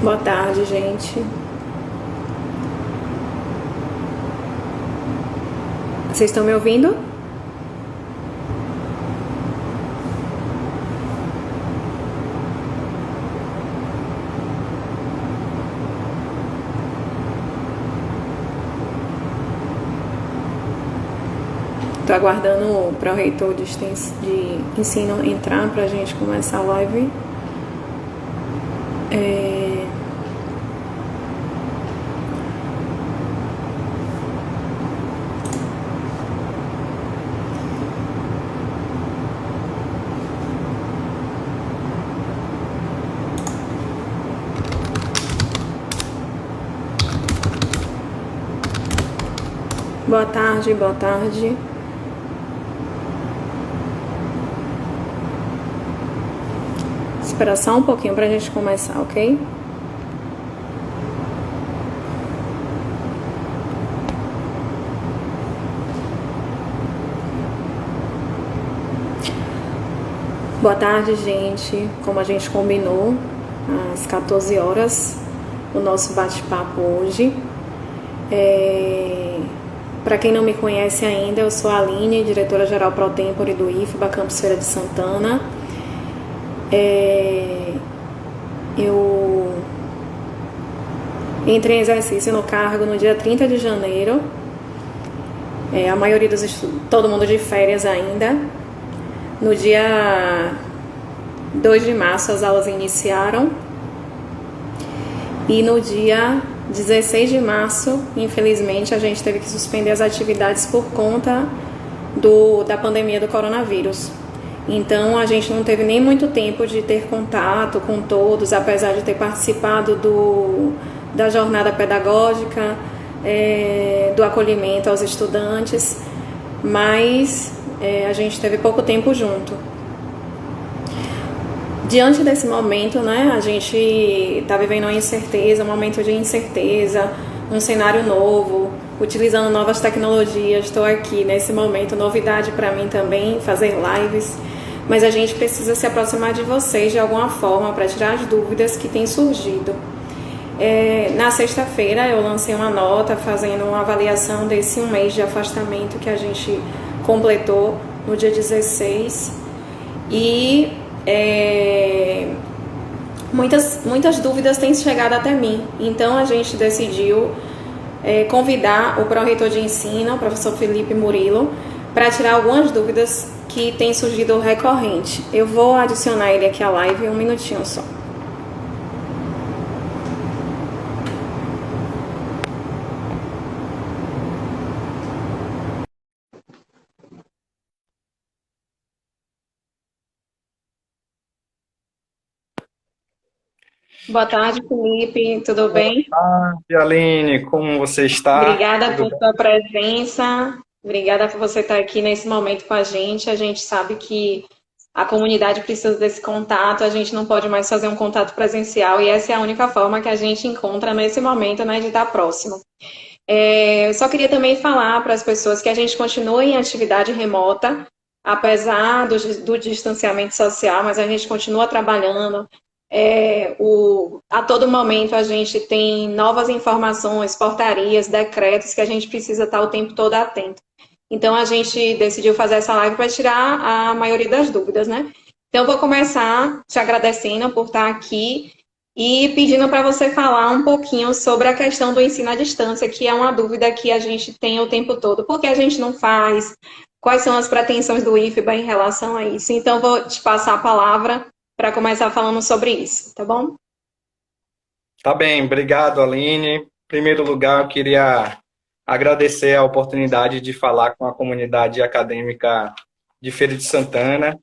Boa tarde, gente. Vocês estão me ouvindo? Estou aguardando o pró-reitor de ensino entrar para a gente começar a live. Boa tarde, boa tarde. Espera só um pouquinho para a gente começar, ok? Boa tarde, gente. Como a gente combinou, às 14 horas, o nosso bate-papo hoje. Para quem não me conhece ainda, eu sou a Aline, diretora-geral pro tempore do IFBA, Campus Feira de Santana. Eu entrei em exercício no cargo no dia 30 de janeiro. A maioria todo mundo de férias ainda. No dia 2 de março as aulas iniciaram. E no dia 16 de março, infelizmente, a gente teve que suspender as atividades por conta da pandemia do coronavírus. Então, a gente não teve nem muito tempo de ter contato com todos, apesar de ter participado da jornada pedagógica, do acolhimento aos estudantes, mas a gente teve pouco tempo junto. Diante desse momento, né, a gente está vivendo uma incerteza, um momento de incerteza, um cenário novo, utilizando novas tecnologias. Estou aqui nesse momento, novidade para mim também, fazer lives, mas a gente precisa se aproximar de vocês de alguma forma para tirar as dúvidas que têm surgido. Na sexta-feira eu lancei uma nota fazendo uma avaliação desse um mês de afastamento que a gente completou no dia 16 e muitas dúvidas têm chegado até mim. Então a gente decidiu convidar o pró-reitor de ensino, o professor Felipe Murilo, para tirar algumas dúvidas que têm surgido recorrente. Eu vou adicionar ele aqui à live, um minutinho só. Boa tarde, Felipe, tudo bem? Boa tarde, Aline, como você está? Obrigada Tudo por bem? sua presença, obrigada por você estar aqui nesse momento com a gente. A gente sabe que a comunidade precisa desse contato, a gente não pode mais fazer um contato presencial e essa é a única forma que a gente encontra nesse momento, né, de estar próximo. Eu só queria também falar para as pessoas que a gente continua em atividade remota, apesar do distanciamento social, mas a gente continua trabalhando. A todo momento a gente tem novas informações, portarias, decretos que a gente precisa estar o tempo todo atento. Então a gente decidiu fazer essa live para tirar a maioria das dúvidas, né? Então eu vou começar te agradecendo por estar aqui e pedindo para você falar um pouquinho sobre a questão do ensino à distância, que é uma dúvida que a gente tem o tempo todo. Por que a gente não faz? Quais são as pretensões do IFBA em relação a isso? Então, vou te passar a palavra para começar falando sobre isso, tá bom? Tá bem, obrigado, Aline. Em primeiro lugar, eu queria agradecer a oportunidade de falar com a comunidade acadêmica de Feira de Santana,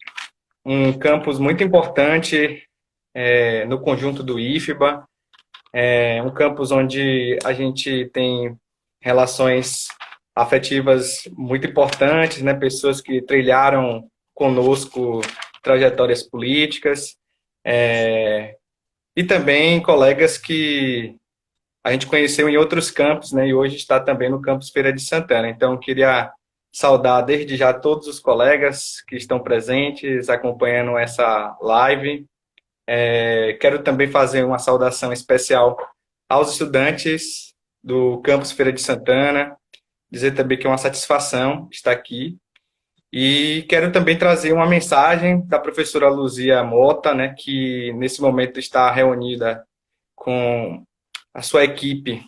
um campus muito importante no conjunto do IFBA, um campus onde a gente tem relações afetivas muito importantes, né? Pessoas que trilharam conosco trajetórias políticas, e também colegas que a gente conheceu em outros campos, né? E hoje está também no campus Feira de Santana. Então, queria saudar desde já todos os colegas que estão presentes, acompanhando essa live. Quero também fazer uma saudação especial aos estudantes do campus Feira de Santana, dizer também que é uma satisfação estar aqui. E quero também trazer uma mensagem da professora Luzia Mota, né, que nesse momento está reunida com a sua equipe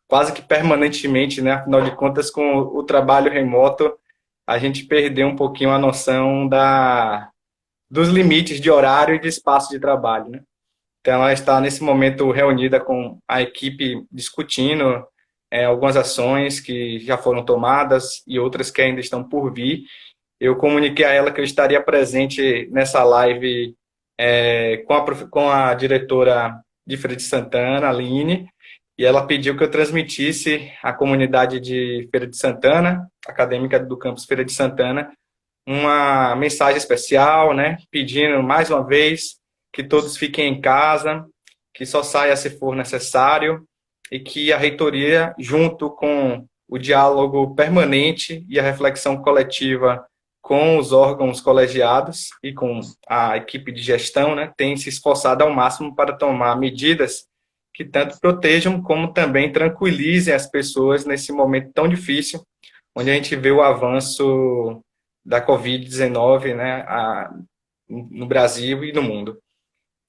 quase que permanentemente, né? Afinal de contas, com o trabalho remoto, a gente perdeu um pouquinho a noção dos limites de horário e de espaço de trabalho, né? Então, ela está nesse momento reunida com a equipe discutindo algumas ações que já foram tomadas e outras que ainda estão por vir. Eu comuniquei a ela que eu estaria presente nessa live com a diretora de Feira de Santana, Aline, e ela pediu que eu transmitisse à comunidade de Feira de Santana, acadêmica do campus Feira de Santana, uma mensagem especial, né, pedindo mais uma vez que todos fiquem em casa, que só saia se for necessário, e que a reitoria, junto com o diálogo permanente e a reflexão coletiva com os órgãos colegiados e com a equipe de gestão, né, tem se esforçado ao máximo para tomar medidas que tanto protejam como também tranquilizem as pessoas nesse momento tão difícil, onde a gente vê o avanço da Covid-19, né, no Brasil e no mundo.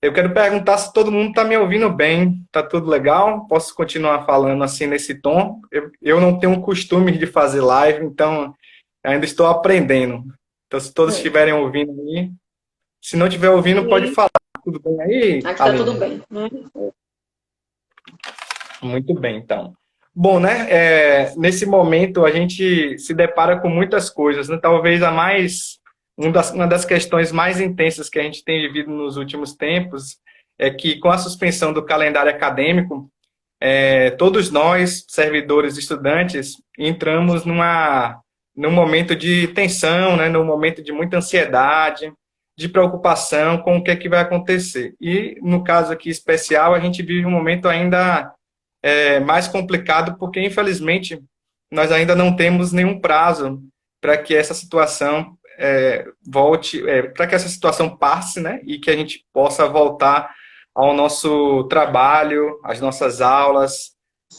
Eu quero perguntar se todo mundo está me ouvindo bem, está tudo legal? Posso continuar falando assim nesse tom? Eu não tenho o costume de fazer live, então ainda estou aprendendo. Então, se todos estiverem ouvindo aí, se não estiver ouvindo, pode falar. Tudo bem aí, Aqui está tudo bem, né? Muito bem, então. Bom, né? Nesse momento a gente se depara com muitas coisas, né? Talvez uma das questões mais intensas que a gente tem vivido nos últimos tempos é que, com a suspensão do calendário acadêmico, todos nós, servidores e estudantes, entramos num momento de tensão, né? Num momento de muita ansiedade, de preocupação com o que é que vai acontecer. E, no caso aqui especial, a gente vive um momento ainda mais complicado, porque, infelizmente, nós ainda não temos nenhum prazo para que essa situação volte, para que essa situação passe, né, e que a gente possa voltar ao nosso trabalho, às nossas aulas,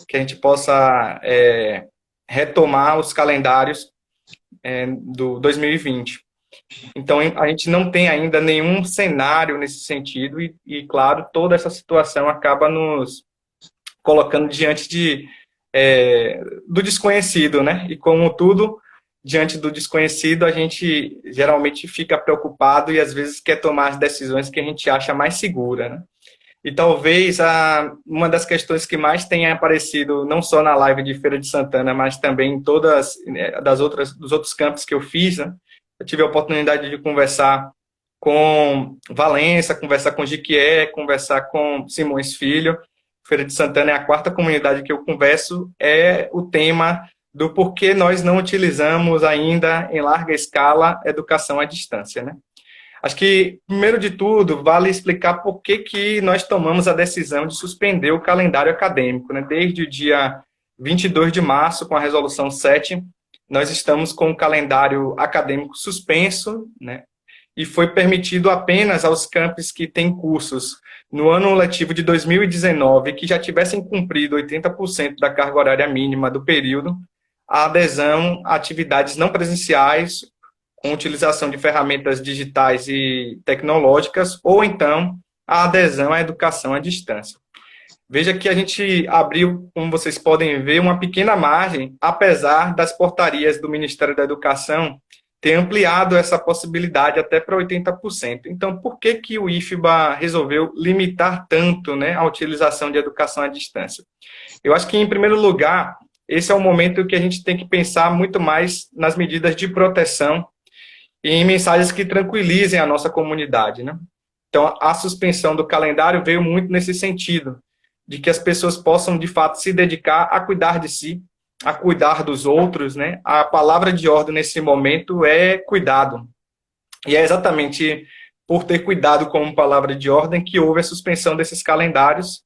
que a gente possa retomar os calendários do 2020. Então, a gente não tem ainda nenhum cenário nesse sentido e claro, toda essa situação acaba nos colocando diante do desconhecido, né? E como tudo, diante do desconhecido, a gente geralmente fica preocupado e às vezes quer tomar as decisões que a gente acha mais segura, né? E talvez uma das questões que mais tenha aparecido, não só na live de Feira de Santana, mas também em todas dos outros campos que eu fiz, né? Eu tive a oportunidade de conversar com Valença, conversar com Jiquié, conversar com Simões Filho. Feira de Santana é a quarta comunidade que eu converso, é o tema do porquê nós não utilizamos ainda, em larga escala, educação à distância, né? Acho que, primeiro de tudo, vale explicar por que nós tomamos a decisão de suspender o calendário acadêmico, né? Desde o dia 22 de março, com a resolução 7, nós estamos com o calendário acadêmico suspenso, né? E foi permitido apenas aos campos que têm cursos no ano letivo de 2019 que já tivessem cumprido 80% da carga horária mínima do período, a adesão a atividades não presenciais, com utilização de ferramentas digitais e tecnológicas, ou então a adesão à educação à distância. Veja que a gente abriu, como vocês podem ver, uma pequena margem, apesar das portarias do Ministério da Educação ter ampliado essa possibilidade até para 80%. Então, por que o IFBA resolveu limitar tanto, né, a utilização de educação à distância? Eu acho que, em primeiro lugar, esse é o momento que a gente tem que pensar muito mais nas medidas de proteção e em mensagens que tranquilizem a nossa comunidade, né? Então, a suspensão do calendário veio muito nesse sentido, de que as pessoas possam, de fato, se dedicar a cuidar de si, a cuidar dos outros, né? A palavra de ordem nesse momento é cuidado. E é exatamente por ter cuidado como palavra de ordem que houve a suspensão desses calendários.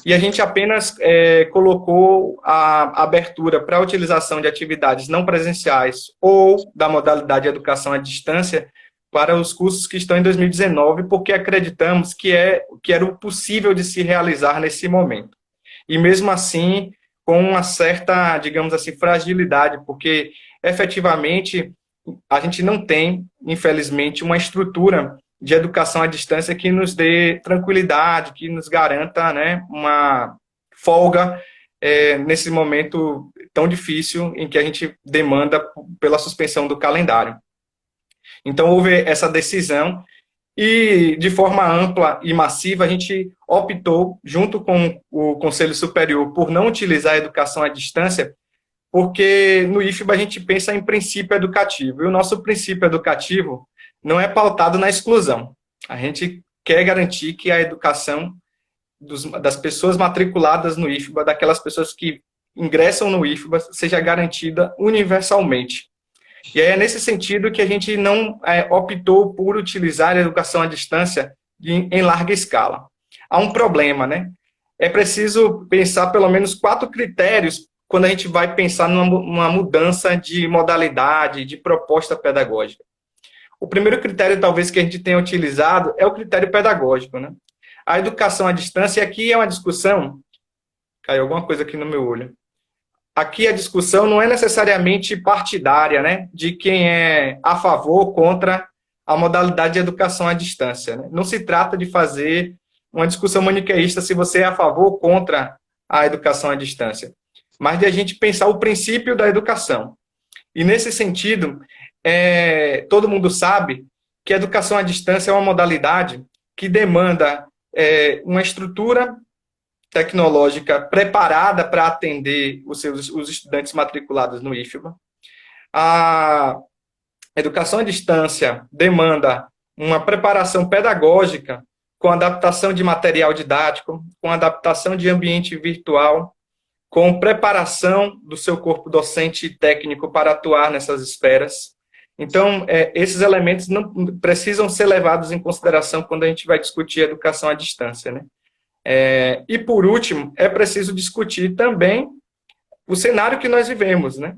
E a gente apenas colocou a abertura para a utilização de atividades não presenciais ou da modalidade de educação à distância para os cursos que estão em 2019, porque acreditamos que era o possível de se realizar nesse momento. E mesmo assim, com uma certa, digamos assim, fragilidade, porque efetivamente a gente não tem, infelizmente, uma estrutura de educação à distância que nos dê tranquilidade, que nos garanta, né, uma folga nesse momento tão difícil em que a gente demanda pela suspensão do calendário. Então, houve essa decisão e, de forma ampla e massiva, a gente optou, junto com o Conselho Superior, por não utilizar a educação à distância, porque no IFBA a gente pensa em princípio educativo, e o nosso princípio educativo não é pautado na exclusão. A gente quer garantir que a educação das pessoas matriculadas no IFBA, daquelas pessoas que ingressam no IFBA, seja garantida universalmente. E é nesse sentido que a gente não optou por utilizar a educação à distância em larga escala. Há um problema, né? É preciso pensar pelo menos 4 critérios quando a gente vai pensar numa mudança de modalidade, de proposta pedagógica. O primeiro critério, talvez, que a gente tenha utilizado é o critério pedagógico, né? A educação à distância, e aqui é uma discussão... Caiu alguma coisa aqui no meu olho. Aqui a discussão não é necessariamente partidária, né? De quem é a favor ou contra a modalidade de educação à distância, né? Não se trata de fazer uma discussão maniqueísta se você é a favor ou contra a educação à distância, mas de a gente pensar o princípio da educação. E nesse sentido, todo mundo sabe que a educação à distância é uma modalidade que demanda uma estrutura tecnológica preparada para atender os estudantes matriculados no IFBA. A educação à distância demanda uma preparação pedagógica com adaptação de material didático, com adaptação de ambiente virtual, com preparação do seu corpo docente e técnico para atuar nessas esferas. Então, esses elementos não precisam ser levados em consideração quando a gente vai discutir a educação à distância, né? E, por último, é preciso discutir também o cenário que nós vivemos, né?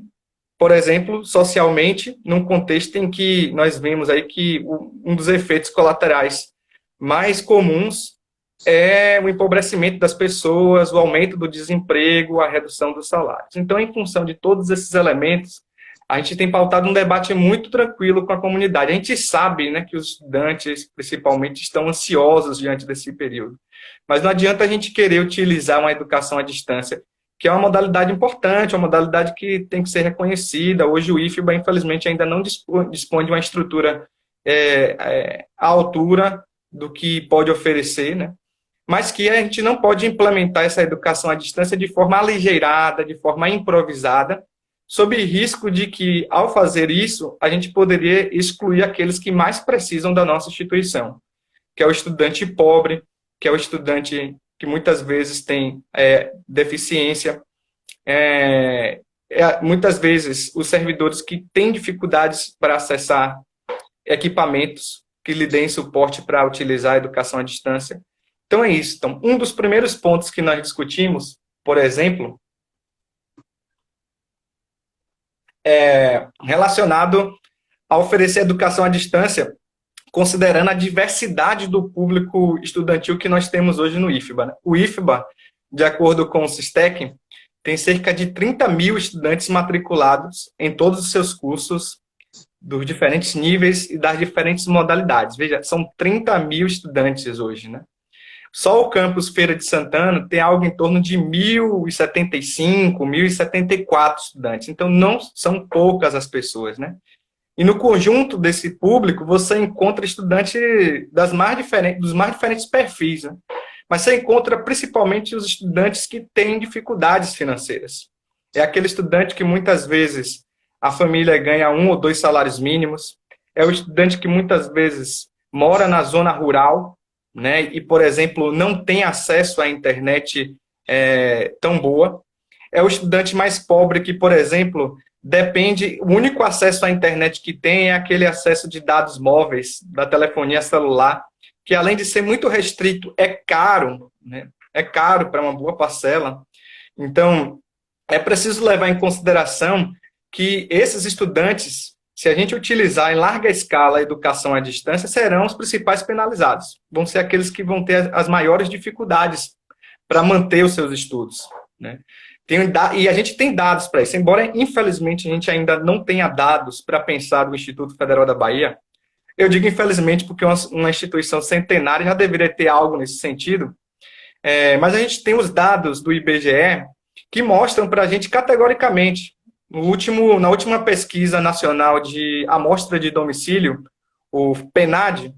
Por exemplo, socialmente, num contexto em que nós vemos aí que um dos efeitos colaterais mais comuns é o empobrecimento das pessoas, o aumento do desemprego, a redução dos salários. Então, em função de todos esses elementos, a gente tem pautado um debate muito tranquilo com a comunidade. A gente sabe, né, que os estudantes, principalmente, estão ansiosos diante desse período. Mas não adianta a gente querer utilizar uma educação à distância, que é uma modalidade importante, uma modalidade que tem que ser reconhecida. Hoje o IFBA, infelizmente, ainda não dispõe de uma estrutura à altura do que pode oferecer, né? Mas que a gente não pode implementar essa educação à distância de forma aligeirada, de forma improvisada, sob risco de que, ao fazer isso, a gente poderia excluir aqueles que mais precisam da nossa instituição, que é o estudante pobre, que é o estudante que muitas vezes tem deficiência, muitas vezes os servidores que têm dificuldades para acessar equipamentos que lhe deem suporte para utilizar a educação à distância. Então é isso. Então, um dos primeiros pontos que nós discutimos, por exemplo, relacionado a oferecer educação à distância, considerando a diversidade do público estudantil que nós temos hoje no IFBA, né? O IFBA, de acordo com o SISTEC, tem cerca de 30 mil estudantes matriculados em todos os seus cursos, dos diferentes níveis e das diferentes modalidades. Veja, são 30 mil estudantes hoje, né? Só o campus Feira de Santana tem algo em torno de 1.075, 1.074 estudantes. Então, não são poucas as pessoas, né? E no conjunto desse público, você encontra estudantes dos mais diferentes perfis, né? Mas você encontra principalmente os estudantes que têm dificuldades financeiras. É aquele estudante que muitas vezes a família ganha 1 ou 2 salários mínimos. É o estudante que muitas vezes mora na zona rural, né? E, por exemplo, não tem acesso à internet tão boa. É o estudante mais pobre que, por exemplo, o único acesso à internet que tem é aquele acesso de dados móveis, da telefonia celular, que além de ser muito restrito, é caro, né? É caro para uma boa parcela. Então, é preciso levar em consideração que esses estudantes, se a gente utilizar em larga escala a educação à distância, serão os principais penalizados. Vão ser aqueles que vão ter as maiores dificuldades para manter os seus estudos, né? E a gente tem dados para isso, embora, infelizmente, a gente ainda não tenha dados para pensar do Instituto Federal da Bahia. Eu digo infelizmente porque uma instituição centenária já deveria ter algo nesse sentido, mas a gente tem os dados do IBGE que mostram para a gente categoricamente, na última pesquisa nacional de amostra de domicílio, o PNAD,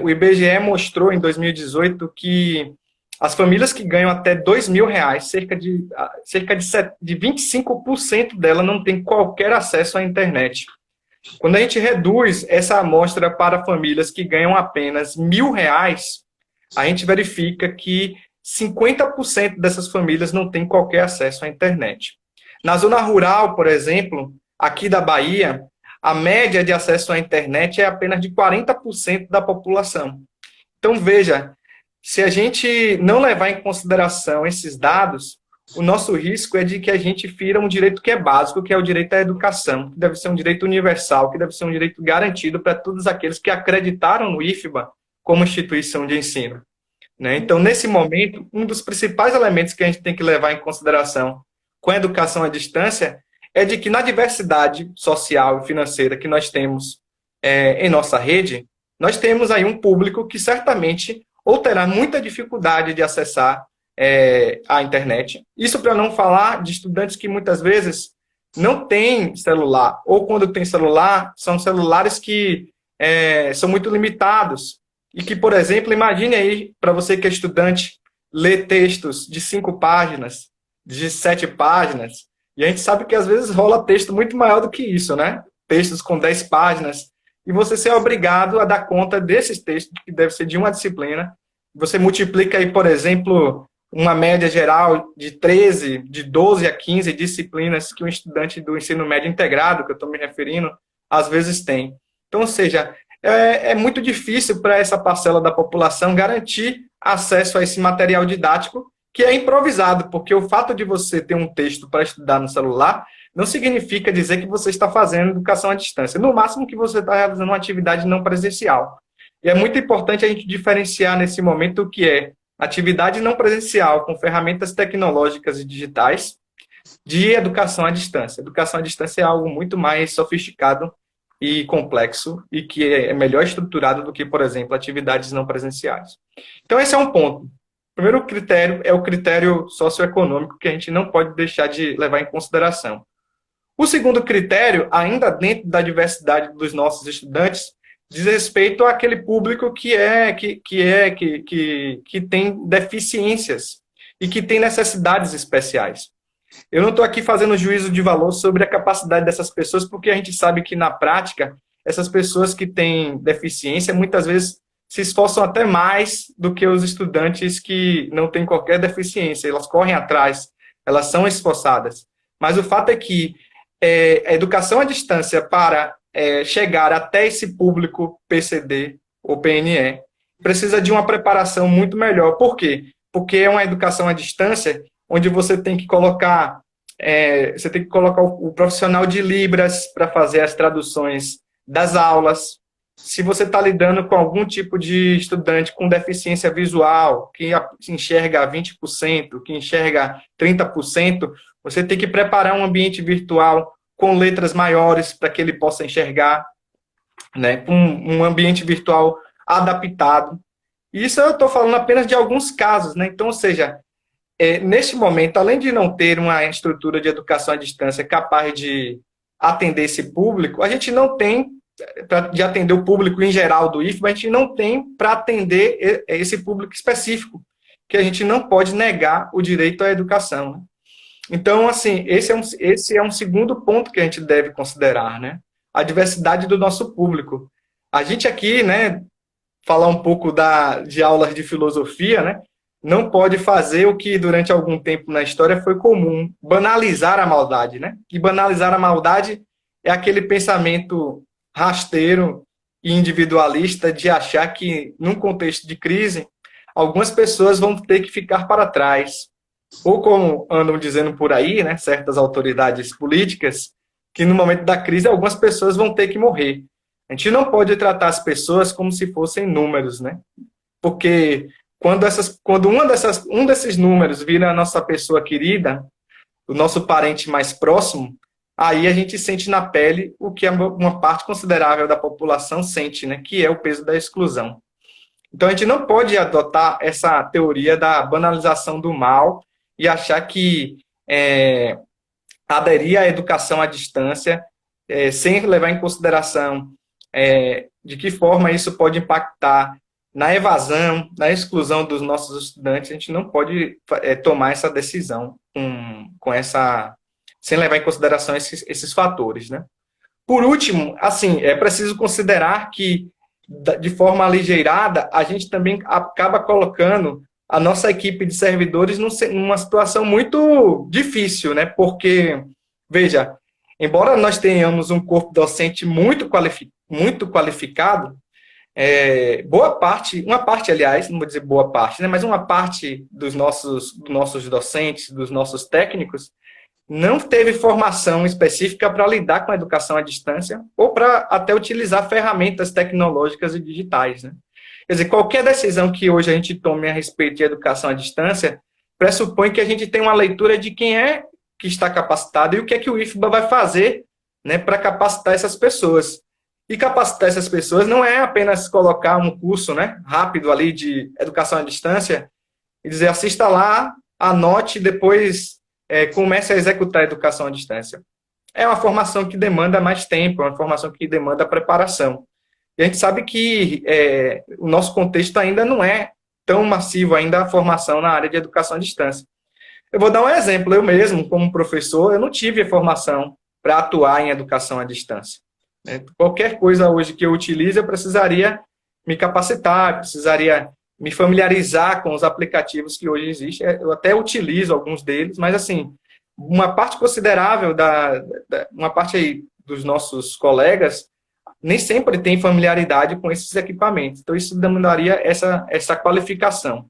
o IBGE mostrou em 2018 que as famílias que ganham até R$ 2.000, cerca de 25% delas não tem qualquer acesso à internet. Quando a gente reduz essa amostra para famílias que ganham apenas R$ 1.000, a gente verifica que 50% dessas famílias não têm qualquer acesso à internet. Na zona rural, por exemplo, aqui da Bahia, a média de acesso à internet é apenas de 40% da população. Então, veja, se a gente não levar em consideração esses dados, o nosso risco é de que a gente fira um direito que é básico, que é o direito à educação, que deve ser um direito universal, que deve ser um direito garantido para todos aqueles que acreditaram no IFBA como instituição de ensino, né? Então, nesse momento, um dos principais elementos que a gente tem que levar em consideração com a educação à distância é de que na diversidade social e financeira que nós temos em nossa rede, nós temos aí um público que certamente ou terá muita dificuldade de acessar a internet. Isso para não falar de estudantes que muitas vezes não têm celular, ou quando tem celular, são celulares que são muito limitados, e que, por exemplo, imagine aí, para você que é estudante, ler textos de 5 páginas, de 7 páginas, e a gente sabe que às vezes rola texto muito maior do que isso, né? Textos com 10 páginas, e você ser obrigado a dar conta desses textos, que deve ser de uma disciplina. Você multiplica aí, por exemplo, uma média geral de 13, de 12 a 15 disciplinas que um estudante do ensino médio integrado, que eu estou me referindo, às vezes tem. Então, ou seja, é muito difícil para essa parcela da população garantir acesso a esse material didático, que é improvisado, porque o fato de você ter um texto para estudar no celular não significa dizer que você está fazendo educação à distância. No máximo que você está realizando uma atividade não presencial. E é muito importante a gente diferenciar nesse momento o que é atividade não presencial com ferramentas tecnológicas e digitais de educação à distância. Educação à distância é algo muito mais sofisticado e complexo e que é melhor estruturado do que, por exemplo, atividades não presenciais. Então, esse é um ponto. O primeiro critério é o critério socioeconômico que a gente não pode deixar de levar em consideração. O segundo critério, ainda dentro da diversidade dos nossos estudantes, diz respeito àquele público que tem deficiências e que tem necessidades especiais. Eu não estou aqui fazendo juízo de valor sobre a capacidade dessas pessoas, porque a gente sabe que, na prática, essas pessoas que têm deficiência, muitas vezes, se esforçam até mais do que os estudantes que não têm qualquer deficiência. Elas correm atrás, elas são esforçadas. Mas o fato é que a educação à distância para chegar até esse público PCD ou PNE precisa de uma preparação muito melhor. Por quê? Porque é uma educação à distância onde você tem que colocar o profissional de Libras para fazer as traduções das aulas. Se você está lidando com algum tipo de estudante com deficiência visual, que enxerga 20%, que enxerga 30%, você tem que preparar um ambiente virtual com letras maiores para que ele possa enxergar, né? Um ambiente virtual adaptado. Isso eu estou falando apenas de alguns casos, né? Então, ou seja, neste momento, além de não ter uma estrutura de educação à distância capaz de atender esse público, a gente não tem, de atender o público em geral do IFBA, a gente não tem para atender esse público específico, que a gente não pode negar o direito à educação, né? Então, assim, esse é um segundo ponto que a gente deve considerar, né? A diversidade do nosso público. A gente aqui, né, falar um pouco de aulas de filosofia, né, não pode fazer o que durante algum tempo na história foi comum, banalizar a maldade, né? E banalizar a maldade é aquele pensamento rasteiro e individualista de achar que, num contexto de crise, algumas pessoas vão ter que ficar para trás. Ou como andam dizendo por aí, né, certas autoridades políticas, que no momento da crise algumas pessoas vão ter que morrer. A gente não pode tratar as pessoas como se fossem números, né? Porque quando um desses números vira a nossa pessoa querida, o nosso parente mais próximo, aí a gente sente na pele o que uma parte considerável da população sente, né? Que é o peso da exclusão. Então a gente não pode adotar essa teoria da banalização do mal e achar que aderir à educação à distância, sem levar em consideração de que forma isso pode impactar na evasão, na exclusão dos nossos estudantes. A gente não pode tomar essa decisão sem levar em consideração esses fatores, né? Por último, assim, é preciso considerar que, de forma aligeirada, a gente também acaba colocando a nossa equipe de servidores numa situação muito difícil, né? Porque, veja, embora nós tenhamos um corpo docente muito qualificado, uma parte, aliás, não vou dizer boa parte, né? Mas uma parte dos nossos docentes, dos nossos técnicos, não teve formação específica para lidar com a educação à distância ou para até utilizar ferramentas tecnológicas e digitais, né? Quer dizer, qualquer decisão que hoje a gente tome a respeito de educação à distância pressupõe que a gente tem uma leitura de quem é que está capacitado e o que é que o IFBA vai fazer, né, para capacitar essas pessoas. E capacitar essas pessoas não é apenas colocar um curso, né, rápido ali de educação à distância e dizer assista lá, anote e depois comece a executar a educação à distância. É uma formação que demanda mais tempo, é uma formação que demanda preparação. E a gente sabe que o nosso contexto ainda não é tão massivo ainda a formação na área de educação à distância. Eu vou dar um exemplo. Eu mesmo, como professor, eu não tive a formação para atuar em educação à distância. Qualquer coisa hoje que eu utilize, eu precisaria me capacitar, precisaria me familiarizar com os aplicativos que hoje existem. Eu até utilizo alguns deles, mas, assim, uma parte considerável uma parte aí dos nossos colegas nem sempre tem familiaridade com esses equipamentos. Então, isso demandaria essa qualificação.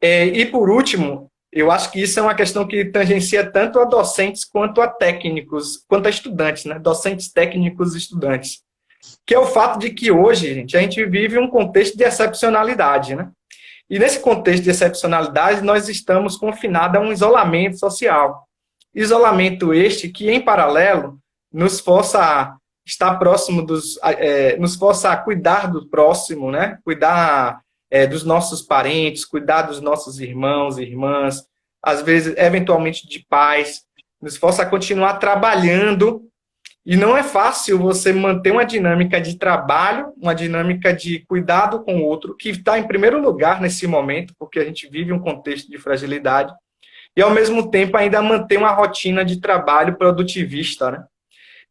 E, por último, eu acho que isso é uma questão que tangencia tanto a docentes quanto a técnicos, quanto a estudantes, né? Docentes, técnicos e estudantes. Que é o fato de que hoje, gente, a gente vive um contexto de excepcionalidade, né? E nesse contexto de excepcionalidade, nós estamos confinados a um isolamento social. Isolamento este que, em paralelo, nos força a estar próximo nos força a cuidar do próximo, né? Cuidar dos nossos parentes, cuidar dos nossos irmãos e irmãs, às vezes, eventualmente, de pais, nos força a continuar trabalhando. E não é fácil você manter uma dinâmica de trabalho, uma dinâmica de cuidado com o outro, que está em primeiro lugar nesse momento, porque a gente vive um contexto de fragilidade, e, ao mesmo tempo, ainda manter uma rotina de trabalho produtivista, né?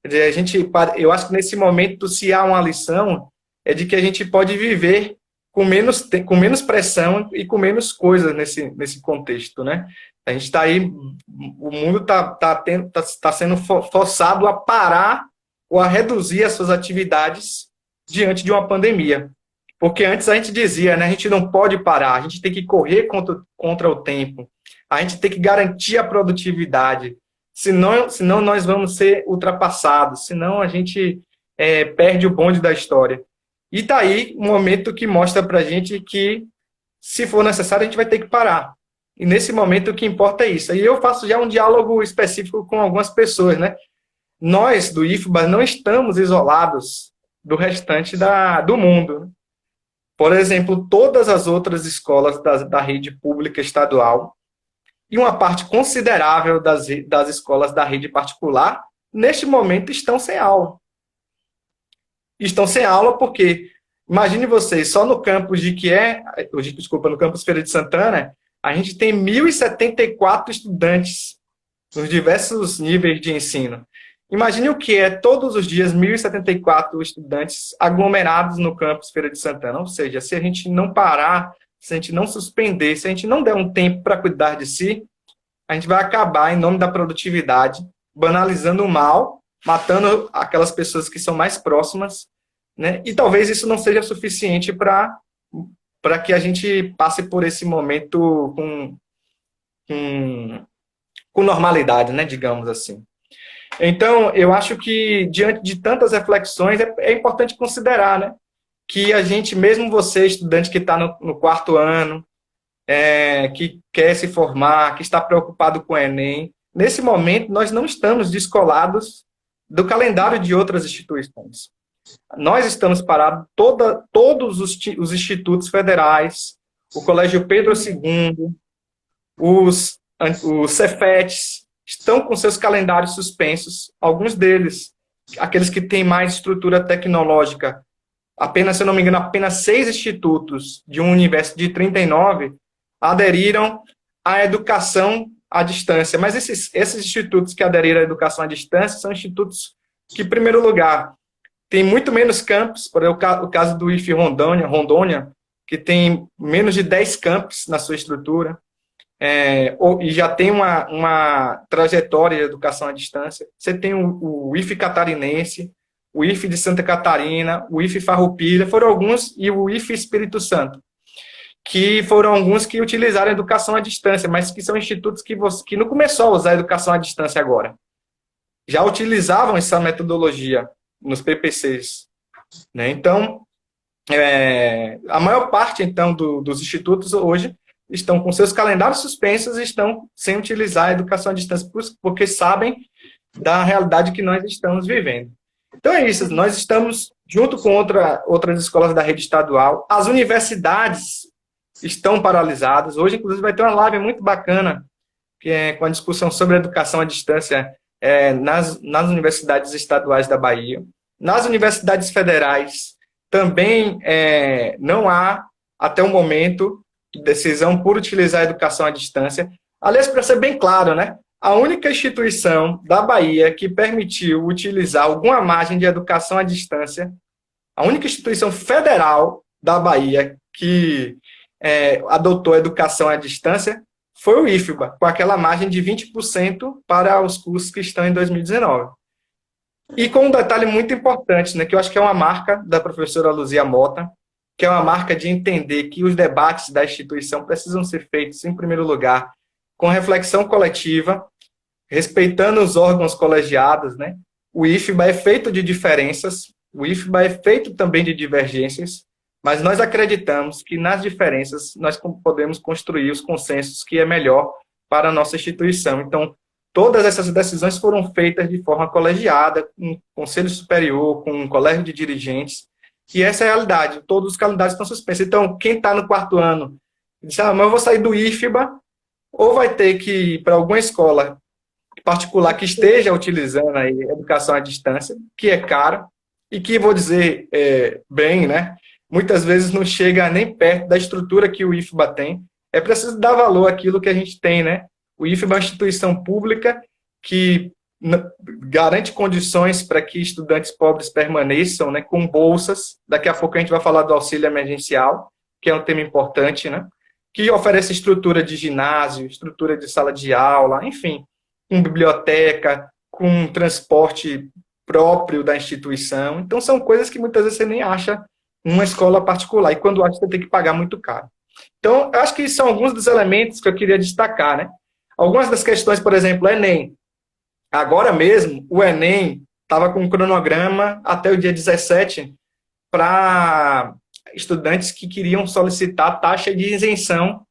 Quer dizer, eu acho que nesse momento, se há uma lição, é de que a gente pode viver com menos pressão e com menos coisas nesse contexto, né? A gente está aí, o mundo está sendo forçado a parar ou a reduzir as suas atividades diante de uma pandemia. Porque antes a gente dizia, né, a gente não pode parar, a gente tem que correr contra o tempo, a gente tem que garantir a produtividade, senão nós vamos ser ultrapassados, senão a gente perde o bonde da história. E está aí um momento que mostra para a gente que, se for necessário, a gente vai ter que parar. E nesse momento o que importa é isso. E eu faço já um diálogo específico com algumas pessoas, né? Nós, do IFBA, não estamos isolados do restante do mundo. Por exemplo, todas as outras escolas da rede pública estadual e uma parte considerável das escolas da rede particular, neste momento, estão sem aula. Estão sem aula porque, imagine vocês, só no campus no campus Feira de Santana, a gente tem 1.074 estudantes nos diversos níveis de ensino. Imagine o que é todos os dias 1.074 estudantes aglomerados no campus Feira de Santana. Ou seja, se a gente não parar, se a gente não suspender, se a gente não der um tempo para cuidar de si, a gente vai acabar, em nome da produtividade, banalizando o mal, matando aquelas pessoas que são mais próximas, né? E talvez isso não seja suficiente para que a gente passe por esse momento com normalidade, né, digamos assim. Então, eu acho que, diante de tantas reflexões, é importante considerar, né, que a gente, mesmo você, estudante que está no quarto ano, que quer se formar, que está preocupado com o Enem, nesse momento nós não estamos descolados do calendário de outras instituições. Nós estamos parados, todos os institutos federais, o Colégio Pedro II, os Cefetes, estão com seus calendários suspensos, alguns deles, aqueles que têm mais estrutura tecnológica, apenas, se eu não me engano, apenas 6 institutos de um universo de 39 aderiram à educação à distância. Mas esses institutos que aderiram à educação à distância são institutos que, em primeiro lugar, tem muito menos campos, por exemplo, o caso do IF Rondônia, que tem menos de 10 campos na sua estrutura, e já tem uma trajetória de educação à distância. Você tem o IF Catarinense, o IF de Santa Catarina, o IF Farroupilha, foram alguns, e o IF Espírito Santo, que foram alguns que utilizaram a educação à distância, mas que são institutos que não começou a usar a educação à distância agora. Já utilizavam essa metodologia nos PPCs. Né? Então, a maior parte, então, dos institutos hoje estão com seus calendários suspensos e estão sem utilizar a educação à distância, porque sabem da realidade que nós estamos vivendo. Então é isso, nós estamos, junto com outras escolas da rede estadual, as universidades estão paralisadas. Hoje, inclusive, vai ter uma live muito bacana, que é com a discussão sobre a educação à distância nas universidades estaduais da Bahia. Nas universidades federais, também não há, até o momento, decisão por utilizar a educação à distância. Aliás, para ser bem claro, né? A única instituição da Bahia que permitiu utilizar alguma margem de educação à distância, a única instituição federal da Bahia que adotou a educação à distância foi o IFBA, com aquela margem de 20% para os cursos que estão em 2019. E com um detalhe muito importante, né, que eu acho que é uma marca da professora Luzia Mota, que é uma marca de entender que os debates da instituição precisam ser feitos, em primeiro lugar, com reflexão coletiva, respeitando os órgãos colegiados, né? O IFBA é feito de diferenças, o IFBA é feito também de divergências, mas nós acreditamos que nas diferenças nós podemos construir os consensos que é melhor para a nossa instituição. Então, todas essas decisões foram feitas de forma colegiada, com um conselho superior, com um colégio de dirigentes, e essa é a realidade. Todos os calendários estão suspensos. Então, quem está no quarto ano, diz, mas eu vou sair do IFBA, ou vai ter que ir para alguma escola particular que esteja utilizando a educação à distância, que é cara, e que, vou dizer bem, né, muitas vezes não chega nem perto da estrutura que o IFBA tem. É preciso dar valor àquilo que a gente tem, né? O IFBA é uma instituição pública que garante condições para que estudantes pobres permaneçam, né, com bolsas. Daqui a pouco a gente vai falar do auxílio emergencial, que é um tema importante, né? Que oferece estrutura de ginásio, estrutura de sala de aula, enfim, com biblioteca, com transporte próprio da instituição. Então, são coisas que muitas vezes você nem acha numa escola particular, e quando acha, você tem que pagar muito caro. Então, eu acho que são alguns dos elementos que eu queria destacar, né? Algumas das questões, por exemplo, o Enem. Agora mesmo, o Enem estava com um cronograma até o dia 17 para estudantes que queriam solicitar taxa de isenção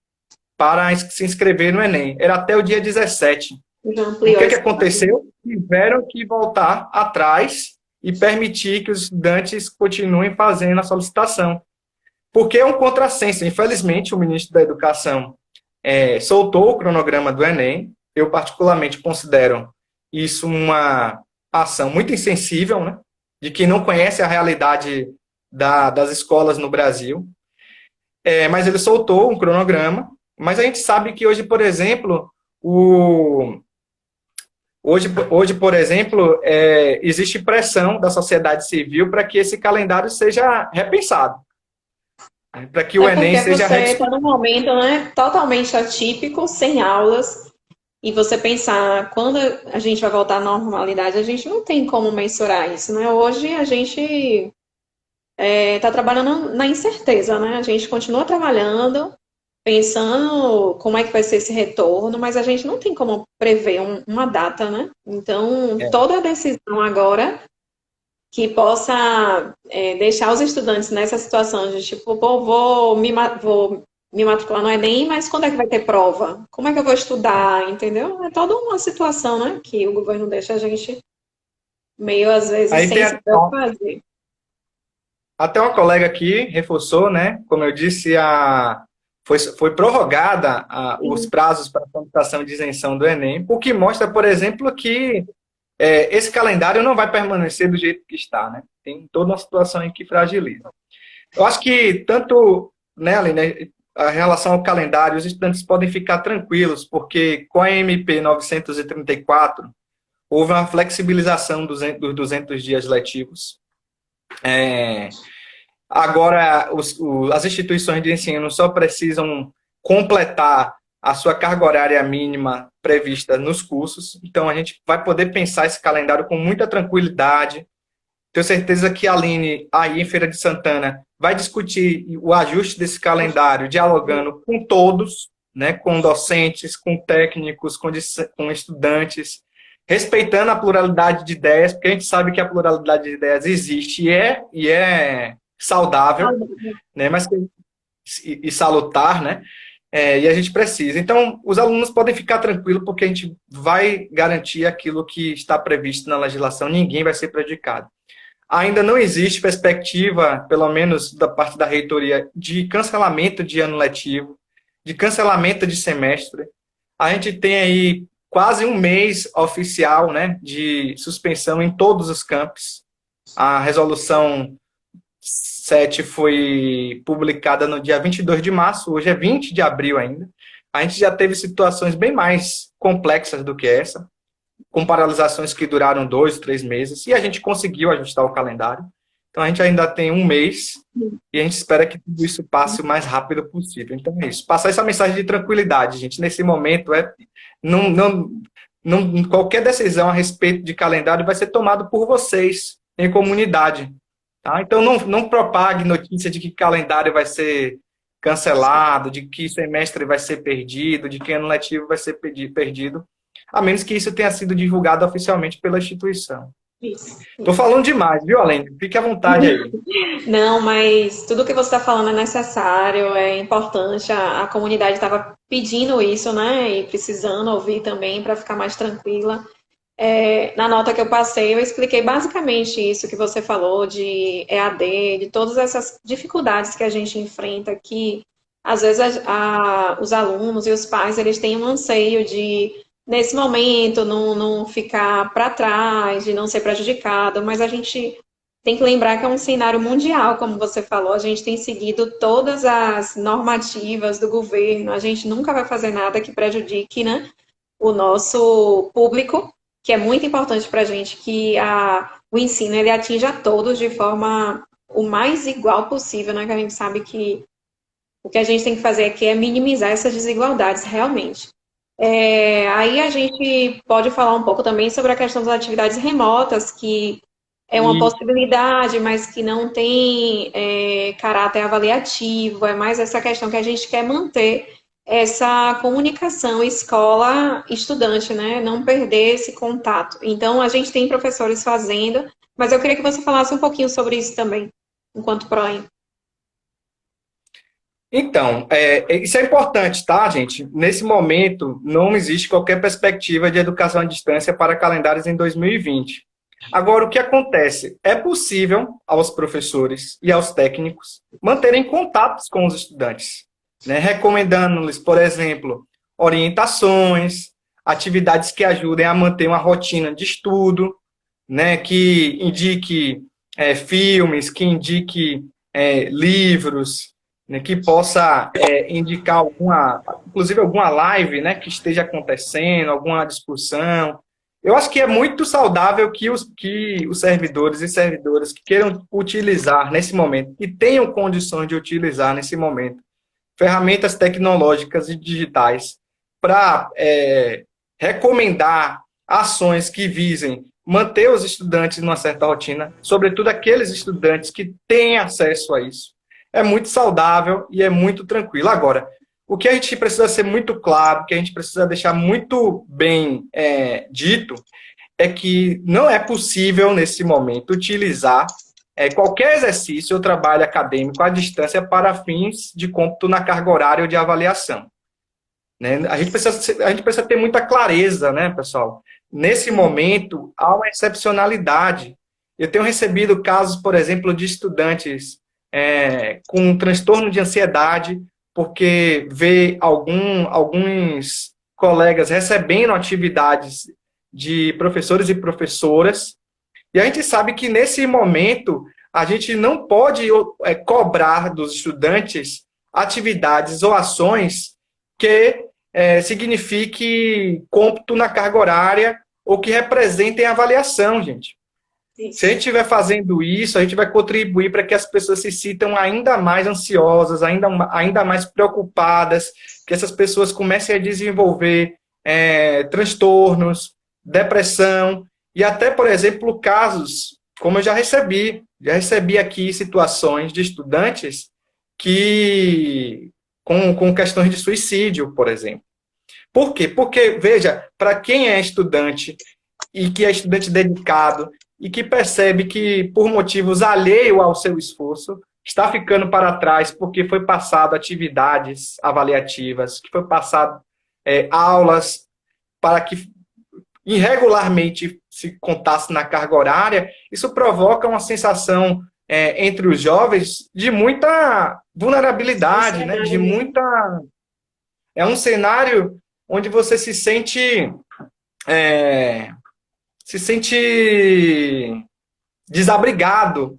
para se inscrever no Enem. Era até o dia 17. O que aconteceu? Tiveram que voltar atrás e permitir que os estudantes continuem fazendo a solicitação. Porque é um contrassenso. Infelizmente, o ministro da Educação soltou o cronograma do Enem. Eu, particularmente, considero isso uma ação muito insensível, né? De quem não conhece a realidade das escolas no Brasil. Mas ele soltou um cronograma, mas a gente sabe que hoje, por exemplo, existe pressão da sociedade civil para que esse calendário seja repensado. Para que o Enem seja... Você está num momento, né, totalmente atípico, sem aulas, e você pensar, quando a gente vai voltar à normalidade, a gente não tem como mensurar isso, né? Hoje a gente está trabalhando na incerteza, né? A gente continua trabalhando, pensando como é que vai ser esse retorno, mas a gente não tem como prever uma data, né? Então, É. toda a decisão agora que possa deixar os estudantes nessa situação de tipo, pô, vou me matricular no Enem, mas quando é que vai ter prova? Como é que eu vou estudar? Entendeu? É toda uma situação, né? Que o governo deixa a gente meio, às vezes, Aí sem tem saber o que fazer. até uma colega aqui reforçou, né? Como eu disse, foi prorrogada os prazos para a tramitação de isenção do Enem, o que mostra, por exemplo, que esse calendário não vai permanecer do jeito que está, né? Tem toda uma situação aí que fragiliza. Eu acho que tanto, né, Aline, a relação ao calendário, os estudantes podem ficar tranquilos, porque com a MP 934 houve uma flexibilização dos 200 dias letivos. Agora, as instituições de ensino só precisam completar a sua carga horária mínima prevista nos cursos, então a gente vai poder pensar esse calendário com muita tranquilidade. Tenho certeza que a Aline, aí em Feira de Santana, vai discutir o ajuste desse calendário, dialogando com todos, né, com docentes, com técnicos, com estudantes, respeitando a pluralidade de ideias, porque a gente sabe que a pluralidade de ideias existe e é saudável, né, mas e salutar, né? E a gente precisa. Então, os alunos podem ficar tranquilos, porque a gente vai garantir aquilo que está previsto na legislação, ninguém vai ser prejudicado. Ainda não existe perspectiva, pelo menos da parte da reitoria, de cancelamento de ano letivo, de cancelamento de semestre. A gente tem aí quase um mês oficial, né, de suspensão em todos os campos. A resolução 7 foi publicada no dia 22 de março, hoje é 20 de abril ainda. A gente já teve situações bem mais complexas do que essa, com paralisações que duraram 2, 3 meses, e a gente conseguiu ajustar o calendário. Então, a gente ainda tem um mês, e a gente espera que tudo isso passe o mais rápido possível. Então, é isso. Passar essa mensagem de tranquilidade, gente. Nesse momento, qualquer decisão a respeito de calendário vai ser tomada por vocês, em comunidade. Tá? Então, não propague notícia de que calendário vai ser cancelado, de que semestre vai ser perdido, de que ano letivo vai ser perdido, a menos que isso tenha sido divulgado oficialmente pela instituição. Estou falando demais, viu, Aline? Fique à vontade aí. Não, mas tudo que você está falando é necessário, é importante. A comunidade estava pedindo isso, né? E precisando ouvir também para ficar mais tranquila. Na nota que eu passei, eu expliquei basicamente isso que você falou de EAD, de todas essas dificuldades que a gente enfrenta, que às vezes os alunos e os pais eles têm um anseio de, nesse momento, não ficar para trás, de não ser prejudicado, mas a gente tem que lembrar que é um cenário mundial, como você falou, a gente tem seguido todas as normativas do governo, a gente nunca vai fazer nada que prejudique, né, o nosso público, que é muito importante para a gente que o ensino ele atinja todos de forma o mais igual possível, né? Que a gente sabe que o que a gente tem que fazer aqui é minimizar essas desigualdades, realmente. Aí a gente pode falar um pouco também sobre a questão das atividades remotas, que é uma possibilidade, mas que não tem caráter avaliativo, é mais essa questão que a gente quer manter essa comunicação escola-estudante, né? Não perder esse contato. Então, a gente tem professores fazendo, mas eu queria que você falasse um pouquinho sobre isso também, enquanto PROEM. Então, isso é importante, tá, gente? Nesse momento, não existe qualquer perspectiva de educação à distância para calendários em 2020. Agora, o que acontece? É possível aos professores e aos técnicos manterem contatos com os estudantes, né? Recomendando-lhes, por exemplo, orientações, atividades que ajudem a manter uma rotina de estudo, né? Que indique filmes, que indique livros, né? Que possa indicar inclusive alguma live, né? Que esteja acontecendo, alguma discussão. Eu acho que é muito saudável que os servidores e servidoras que queiram utilizar nesse momento, que tenham condições de utilizar nesse momento, ferramentas tecnológicas e digitais para recomendar ações que visem manter os estudantes numa certa rotina, sobretudo aqueles estudantes que têm acesso a isso. É muito saudável e é muito tranquilo. Agora, o que a gente precisa ser muito claro, o que a gente precisa deixar muito bem dito, é que não é possível, nesse momento, utilizar qualquer exercício ou trabalho acadêmico à distância para fins de cômputo na carga horária ou de avaliação. Né? A gente precisa ter muita clareza, né, pessoal? Nesse momento, há uma excepcionalidade. Eu tenho recebido casos, por exemplo, de estudantes com transtorno de ansiedade, porque vê alguns colegas recebendo atividades de professores e professoras, e a gente sabe que, nesse momento, a gente não pode cobrar dos estudantes atividades ou ações que signifique cômputo na carga horária ou que representem avaliação, gente. Se a gente estiver fazendo isso, a gente vai contribuir para que as pessoas se sintam ainda mais ansiosas, ainda mais preocupadas, que essas pessoas comecem a desenvolver transtornos, depressão, e até, por exemplo, casos, como eu já recebi aqui situações de estudantes que com questões de suicídio, por exemplo. Por quê? Porque, veja, para quem é estudante e que é estudante dedicado e que percebe que, por motivos alheios ao seu esforço, está ficando para trás porque foi passado atividades avaliativas, que foi passado aulas para que irregularmente se contasse na carga horária, isso provoca uma sensação entre os jovens de muita vulnerabilidade, né? De muita... É um cenário onde você se sente desabrigado,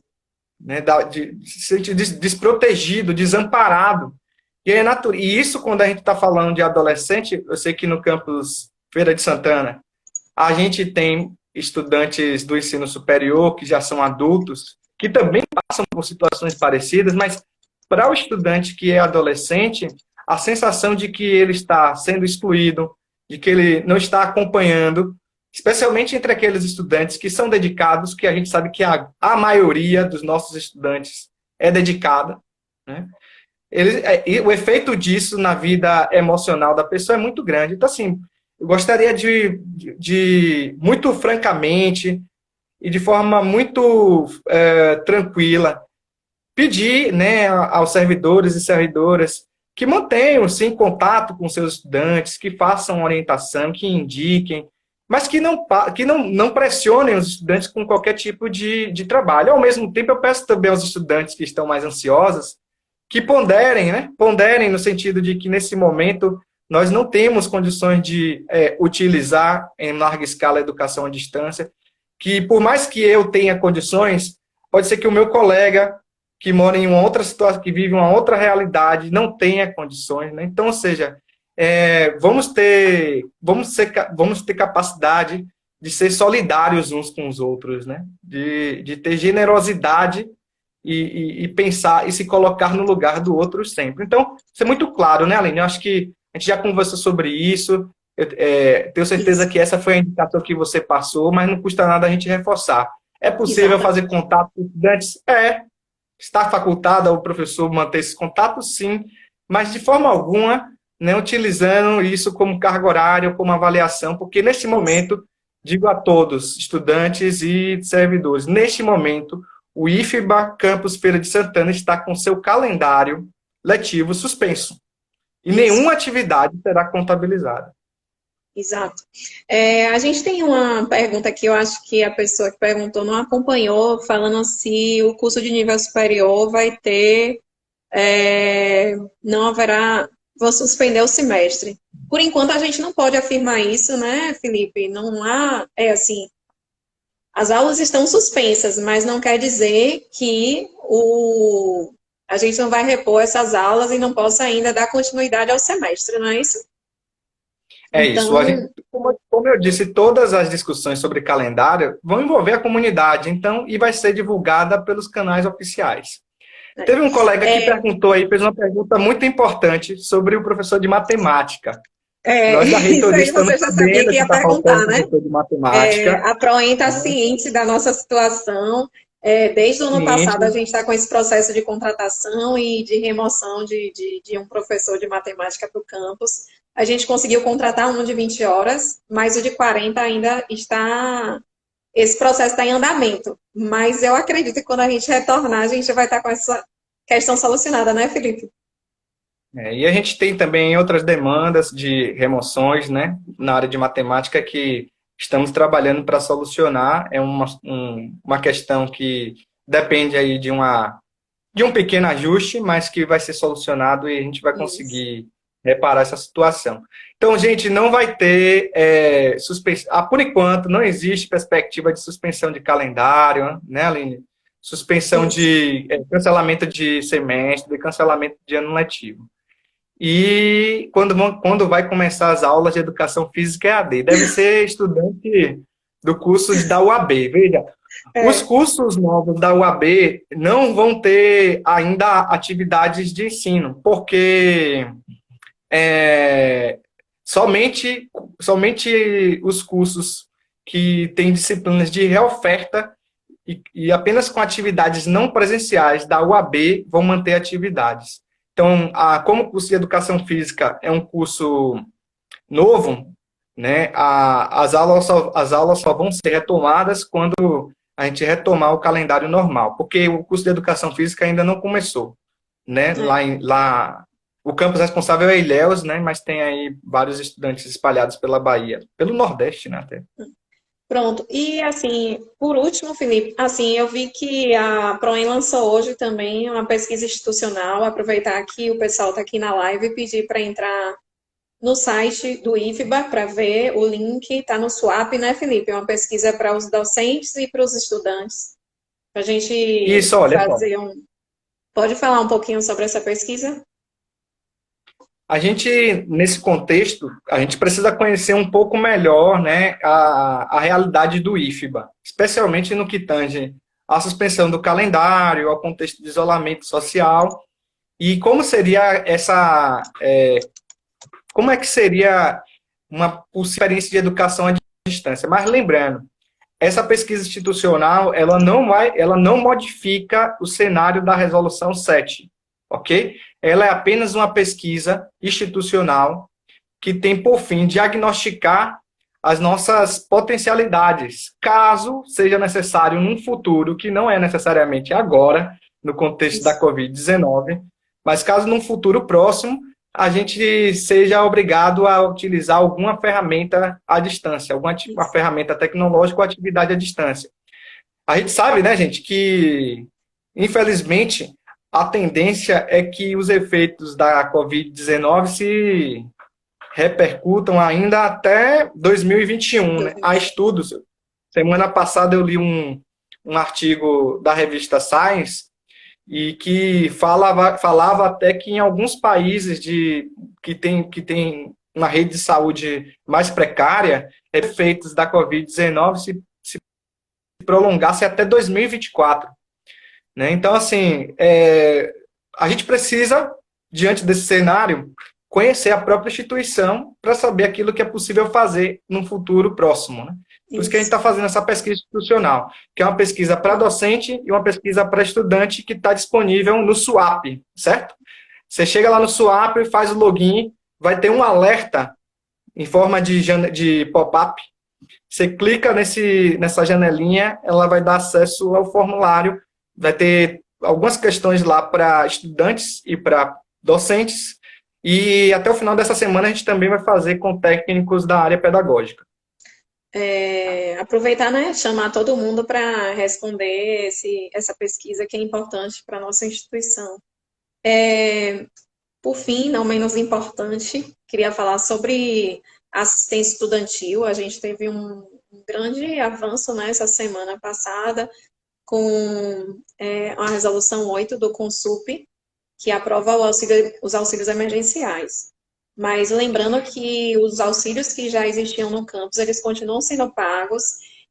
né? Se sente desprotegido, desamparado. E isso, quando a gente está falando de adolescente, eu sei que no campus Feira de Santana, a gente tem estudantes do ensino superior que já são adultos, que também passam por situações parecidas, mas para o estudante que é adolescente, a sensação de que ele está sendo excluído, de que ele não está acompanhando, especialmente entre aqueles estudantes que são dedicados, que a gente sabe que a maioria dos nossos estudantes é dedicada, né? O efeito disso na vida emocional da pessoa é muito grande. Então, assim, eu gostaria de muito francamente e de forma muito tranquila, pedir, né, aos servidores e servidoras que mantenham, sim, contato com seus estudantes, que façam orientação, que indiquem, mas que não pressionem os estudantes com qualquer tipo de trabalho. Ao mesmo tempo, eu peço também aos estudantes que estão mais ansiosos que ponderem, né? Ponderem no sentido de que, nesse momento, nós não temos condições de utilizar em larga escala a educação à distância, que, por mais que eu tenha condições, pode ser que o meu colega, que mora em uma outra situação, que vive uma outra realidade, não tenha condições, né? Então, ou seja, vamos ter capacidade de ser solidários uns com os outros, né? De ter generosidade e pensar e se colocar no lugar do outro sempre. Então, isso é muito claro, né, Aline? Eu acho que a gente já conversou sobre isso, eu tenho certeza que essa foi a indicação que você passou, mas não custa nada a gente reforçar. É possível fazer contato com estudantes? Está facultado ao professor manter esse contato? Sim, mas de forma alguma, né, utilizando isso como carga horária ou como avaliação, porque neste momento, digo a todos, estudantes e servidores, neste momento, o IFBA Campus Feira de Santana está com seu calendário letivo suspenso. E nenhuma atividade será contabilizada. Exato. A gente tem uma pergunta que eu acho que a pessoa que perguntou não acompanhou, falando se o curso de nível superior vai ter, não haverá, vou suspender o semestre. Por enquanto, a gente não pode afirmar isso, né, Felipe? Não há, assim, as aulas estão suspensas, mas não quer dizer que a gente não vai repor essas aulas e não possa ainda dar continuidade ao semestre, não é isso? Isso. Como eu disse, todas as discussões sobre calendário vão envolver a comunidade, então, e vai ser divulgada pelos canais oficiais. Teve um colega que perguntou aí, fez uma pergunta muito importante sobre o professor de matemática. Nós da reitoria estamos sabendo que ia perguntar, né? De matemática. A Proen está ciente da nossa situação. Desde o ano Sim, passado, a gente está com esse processo de contratação e de remoção de um professor de matemática para o campus. A gente conseguiu contratar um de 20 horas, mas o de 40 ainda está. Esse processo está em andamento. Mas eu acredito que quando a gente retornar, a gente vai estar com essa questão solucionada, né, Felipe? e a gente tem também outras demandas de remoções, né, na área de matemática que estamos trabalhando para solucionar. É uma questão que depende aí de um pequeno ajuste, mas que vai ser solucionado e a gente vai Isso. conseguir reparar essa situação. Então, gente, não vai ter suspensão. Por enquanto, não existe perspectiva de suspensão de calendário, né, Aline? Suspensão Isso. de cancelamento de semestre, de cancelamento de ano letivo. E quando vai começar as aulas de educação física EAD? Deve ser estudante do curso da UAB. Veja, os É, cursos novos da UAB não vão ter ainda atividades de ensino, porque é, somente, somente os cursos que têm disciplinas de reoferta e apenas com atividades não presenciais da UAB vão manter atividades. Então, como o curso de Educação Física é um curso novo, né, as aulas só vão ser retomadas quando a gente retomar o calendário normal, porque o curso de Educação Física ainda não começou, né, é. o campus responsável é Ilhéus, né, mas tem aí vários estudantes espalhados pela Bahia, pelo Nordeste, né, até. Pronto. E assim, por último, Felipe, assim, eu vi que a Proem lançou hoje também uma pesquisa institucional. Aproveitar que o pessoal está aqui na live e pedir para entrar no site do IFBA para ver o link. Está no Swap, né, Felipe? É uma pesquisa para os docentes e para os estudantes. Para a gente Isso, olha só, fazer um. Pode falar um pouquinho sobre essa pesquisa? a gente, nesse contexto, a gente precisa conhecer um pouco melhor, né, a realidade do IFBA, especialmente no que tange à suspensão do calendário, ao contexto de isolamento social, e como seria como é que seria uma experiência de educação à distância. Mas lembrando, essa pesquisa institucional, ela não modifica o cenário da resolução 7, ok? Ela é apenas uma pesquisa institucional que tem por fim diagnosticar as nossas potencialidades, caso seja necessário num futuro, que não é necessariamente agora, no contexto da Isso. Covid-19, mas caso num futuro próximo a gente seja obrigado a utilizar alguma ferramenta à distância, uma Isso. ferramenta tecnológica ou atividade à distância. A gente sabe, né, gente, que infelizmente a tendência é que os efeitos da Covid-19 se repercutam ainda até 2021, né? Há estudos. Semana passada eu li um artigo da revista Science e que falava até que em alguns países que tem uma rede de saúde mais precária, efeitos da Covid-19 se prolongasse até 2024. Né? Então, assim, a gente precisa, diante desse cenário, conhecer a própria instituição para saber aquilo que é possível fazer num futuro próximo. Né? Por isso que a gente Isso. está fazendo essa pesquisa institucional, que é uma pesquisa para docente e uma pesquisa para estudante que está disponível no SWAP, certo? Você chega lá no SWAP e faz o login, vai ter um alerta em forma de pop-up. Você clica nessa janelinha, ela vai dar acesso ao formulário, vai ter algumas questões lá para estudantes e para docentes, e até o final dessa semana a gente também vai fazer com técnicos da área pedagógica. Aproveitar, né, chamar todo mundo para responder essa pesquisa que é importante para a nossa instituição. Por fim, não menos importante, queria falar sobre assistência estudantil. A gente teve um grande avanço, né, essa semana passada com a resolução 8 do Consup, que aprova os auxílios emergenciais. Mas lembrando que os auxílios que já existiam no campus, eles continuam sendo pagos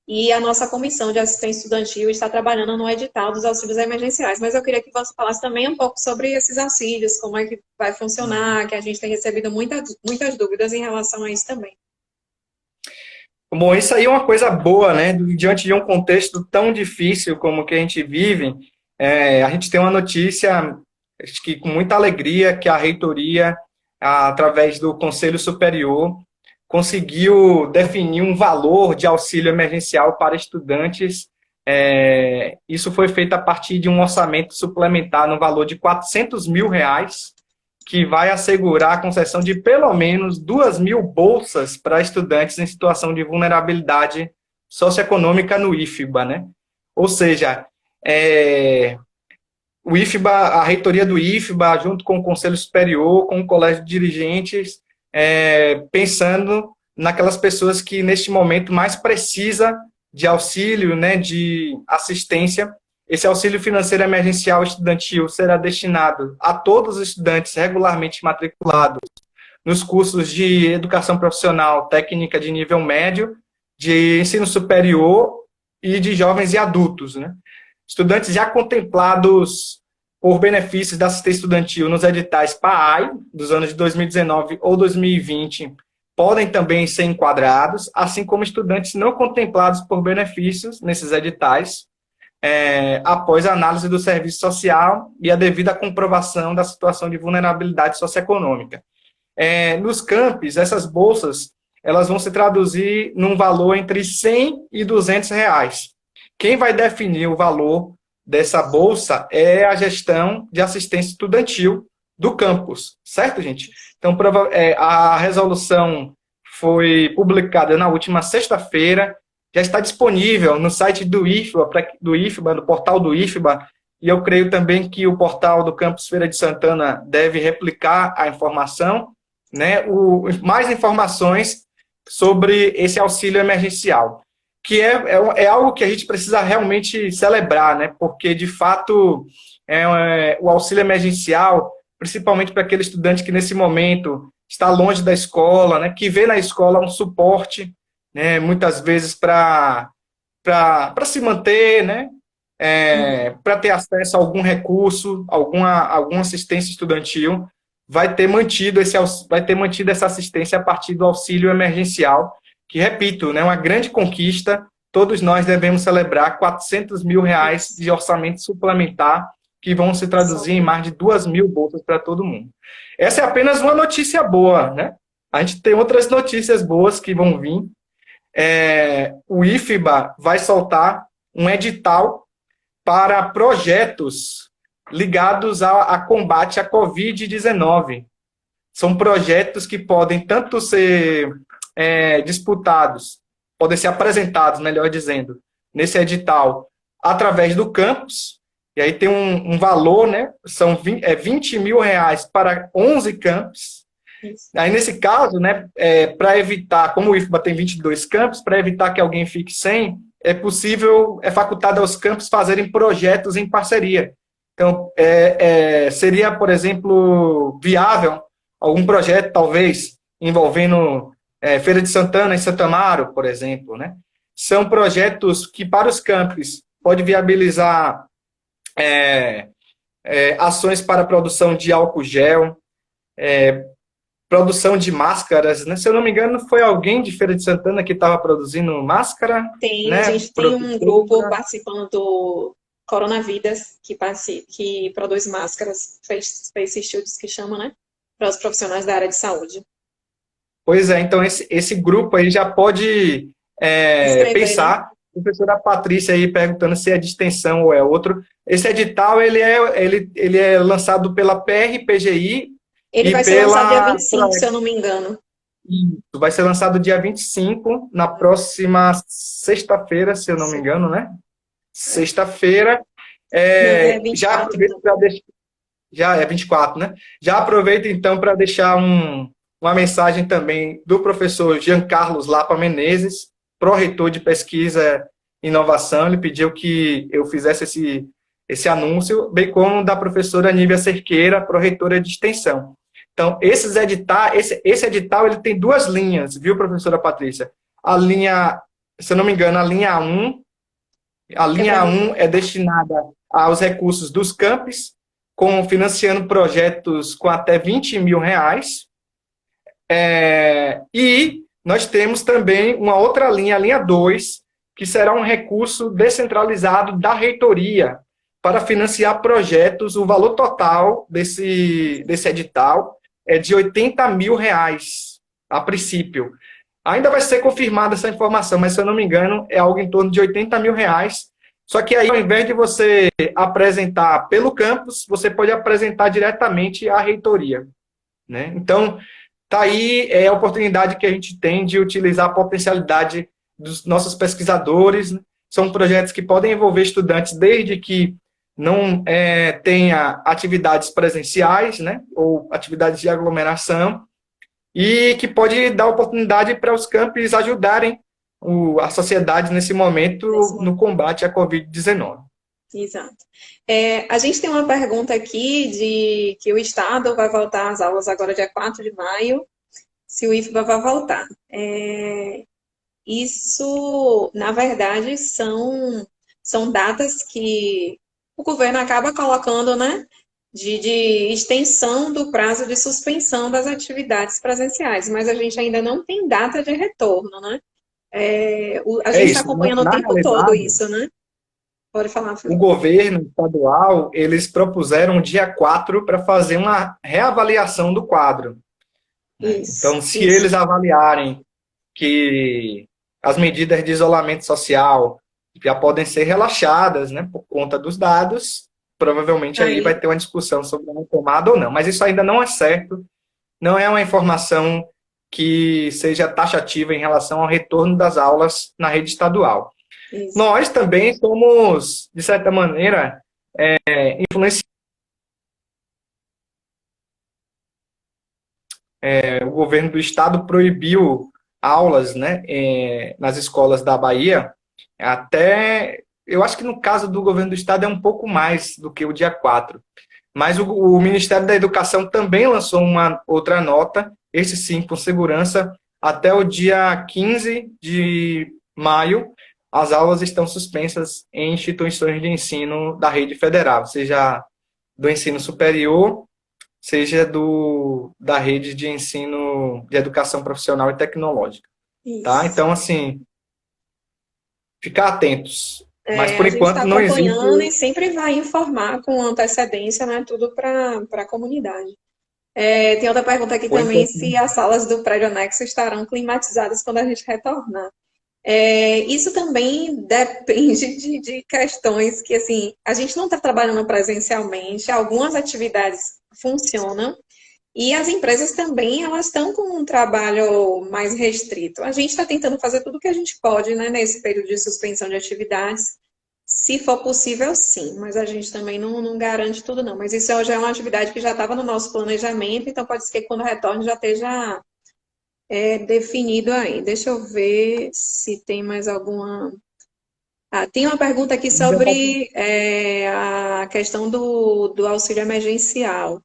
e a nossa comissão de assistência estudantil está trabalhando no edital dos auxílios emergenciais. Mas eu queria que você falasse também um pouco sobre esses auxílios, como é que vai funcionar, que a gente tem recebido muitas dúvidas em relação a isso também. Bom, isso aí é uma coisa boa, né? Diante de um contexto tão difícil como o que a gente vive, a gente tem uma notícia, acho que com muita alegria, que a reitoria, através do Conselho Superior, conseguiu definir um valor de auxílio emergencial para estudantes. Isso foi feito a partir de um orçamento suplementar no valor de R$ 400 mil, que vai assegurar a concessão de pelo menos 2.000 bolsas para estudantes em situação de vulnerabilidade socioeconômica no IFBA, né? Ou seja, o IFBA, a reitoria do IFBA, junto com o Conselho Superior, com o Colégio de Dirigentes, pensando naquelas pessoas que, neste momento, mais precisa de auxílio, né, de assistência. Esse auxílio financeiro emergencial estudantil será destinado a todos os estudantes regularmente matriculados nos cursos de educação profissional técnica de nível médio, de ensino superior e de jovens e adultos, né? Estudantes já contemplados por benefícios da assistência estudantil nos editais PAI, dos anos de 2019 ou 2020, podem também ser enquadrados, assim como estudantes não contemplados por benefícios nesses editais, após a análise do serviço social e a devida comprovação da situação de vulnerabilidade socioeconômica. Nos campos, essas bolsas elas vão se traduzir num valor entre R$ 100 e R$ 200. Quem vai definir o valor dessa bolsa é a gestão de assistência estudantil do campus, certo, gente? Então, a resolução foi publicada na última sexta-feira, já está disponível no site do IFBA, no portal do IFBA, e eu creio também que o portal do Campus Feira de Santana deve replicar a informação, né? Mais informações sobre esse auxílio emergencial, que é algo que a gente precisa realmente celebrar, né? Porque, de fato, o auxílio emergencial, principalmente para aquele estudante que, nesse momento, está longe da escola, né? Que vê na escola um suporte, né, muitas vezes para se manter, né, para ter acesso a algum recurso, alguma assistência estudantil, vai ter mantido essa assistência a partir do auxílio emergencial, que, repito, né, uma grande conquista. Todos nós devemos celebrar R$ 400 mil de orçamento suplementar, que vão se traduzir em mais de 2.000 bolsas para todo mundo. Essa é apenas uma notícia boa, né? A gente tem outras notícias boas que vão vir. O IFBA vai soltar um edital para projetos ligados a combate à Covid-19. São projetos que podem tanto ser disputados, podem ser apresentados, melhor dizendo, nesse edital através do campus, e aí tem um valor, né? São R$ 20 mil para 11 campos. Aí, nesse caso, né, para evitar, como o IFBA tem 22 campos, para evitar que alguém fique sem, é facultado aos campos fazerem projetos em parceria. Então, seria, por exemplo, viável algum projeto, talvez, envolvendo Feira de Santana e Santa Amaro, por exemplo, né? São projetos que, para os campos, pode viabilizar ações para a produção de álcool gel, produção de máscaras, né? Se eu não me engano, foi alguém de Feira de Santana que estava produzindo máscara. Tem, né? A gente tem um grupo participando do Coronavidas, que produz máscaras, Face Shields, que chama, né? Para os profissionais da área de saúde. Pois é, então esse grupo aí já pode pensar, né? A professora Patrícia aí perguntando se é de extensão ou é outro. Esse edital, ele é lançado pela PRPGI. Ele vai ser lançado dia 25, se eu não me engano. Isso, vai ser lançado dia 25, na próxima sexta-feira, se eu não me engano, né? Sexta-feira. Já aproveito para deixar. Já é 24, né? Já aproveito, então, para deixar uma mensagem também do professor Jean Carlos Lapa Menezes, pró-reitor de Pesquisa e Inovação. Ele pediu que eu fizesse esse anúncio, bem como da professora Nívia Cerqueira, pró-reitora de Extensão. Então, esse edital ele tem duas linhas, viu, professora Patrícia? A linha, se eu não me engano, a linha 1 é destinada aos recursos dos campos, financiando projetos com até R$ 20 mil. E nós temos também uma outra linha, a linha 2, que será um recurso descentralizado da reitoria para financiar projetos. O valor total desse edital é de R$ 80 mil, a princípio. Ainda vai ser confirmada essa informação, mas se eu não me engano, é algo em torno de R$ 80 mil. Só que aí, ao invés de você apresentar pelo campus, você pode apresentar diretamente à reitoria, né? Então, tá aí a oportunidade que a gente tem de utilizar a potencialidade dos nossos pesquisadores, né? São projetos que podem envolver estudantes desde que não tenha atividades presenciais, né? Ou atividades de aglomeração, e que pode dar oportunidade para os campos ajudarem a sociedade nesse momento no combate à Covid-19. Exato. A gente tem uma pergunta aqui de que o Estado vai voltar às aulas agora dia 4 de maio, se o IFBA vai voltar. Isso, na verdade, são datas que o governo acaba colocando, né, de extensão do prazo de suspensão das atividades presenciais, mas a gente ainda não tem data de retorno, né? A gente está acompanhando o tempo todo isso, né? Pode falar, Felipe. O governo estadual, eles propuseram o dia 4 para fazer uma reavaliação do quadro. Então, se eles avaliarem que as medidas de isolamento social já podem ser relaxadas, né, por conta dos dados, provavelmente aí vai ter uma discussão sobre a retomada ou não. Mas isso ainda não é certo, não é uma informação que seja taxativa em relação ao retorno das aulas na rede estadual. Isso. Nós também somos, de certa maneira, influenciados. O governo do estado proibiu aulas, né, nas escolas da Bahia, até, eu acho que no caso do governo do estado é um pouco mais do que o dia 4. Mas o Ministério da Educação também lançou uma outra nota, esse sim, com segurança, até o dia 15 de maio, as aulas estão suspensas em instituições de ensino da rede federal, seja do ensino superior, seja da rede de ensino de educação profissional e tecnológica. Tá? Então, assim, ficar atentos. Mas, por enquanto, não existe... A gente está acompanhando e sempre vai informar com antecedência, né, tudo para a comunidade. Tem outra pergunta aqui também, se as salas do prédio anexo estarão climatizadas quando a gente retornar. Isso também depende de questões que, assim, a gente não está trabalhando presencialmente, algumas atividades funcionam, e as empresas também, elas estão com um trabalho mais restrito. A gente está tentando fazer tudo o que a gente pode, né, nesse período de suspensão de atividades, se for possível, sim, mas a gente também não garante tudo, não. Mas isso já é uma atividade que já estava no nosso planejamento, então pode ser que quando retorne já esteja definido aí. Deixa eu ver se tem mais alguma... tem uma pergunta aqui sobre a questão do auxílio emergencial.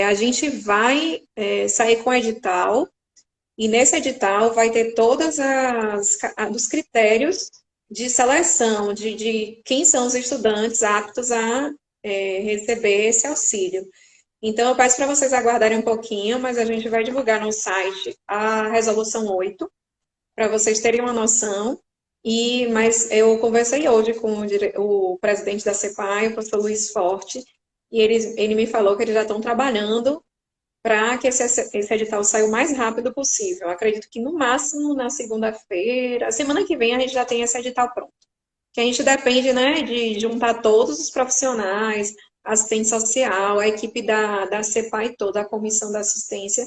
A gente vai sair com o edital, e nesse edital vai ter todos os critérios de seleção, de quem são os estudantes aptos a receber esse auxílio. Então, eu peço para vocês aguardarem um pouquinho, mas a gente vai divulgar no site a Resolução 8, para vocês terem uma noção. Mas eu conversei hoje com o presidente da CEPAI, o professor Luiz Forte, e ele me falou que eles já estão trabalhando para que esse edital saia o mais rápido possível. Eu acredito que, no máximo, na segunda-feira, semana que vem, a gente já tem esse edital pronto. Que a gente depende, né, de juntar todos os profissionais, assistente social, a equipe da CEPAI toda, a comissão da assistência,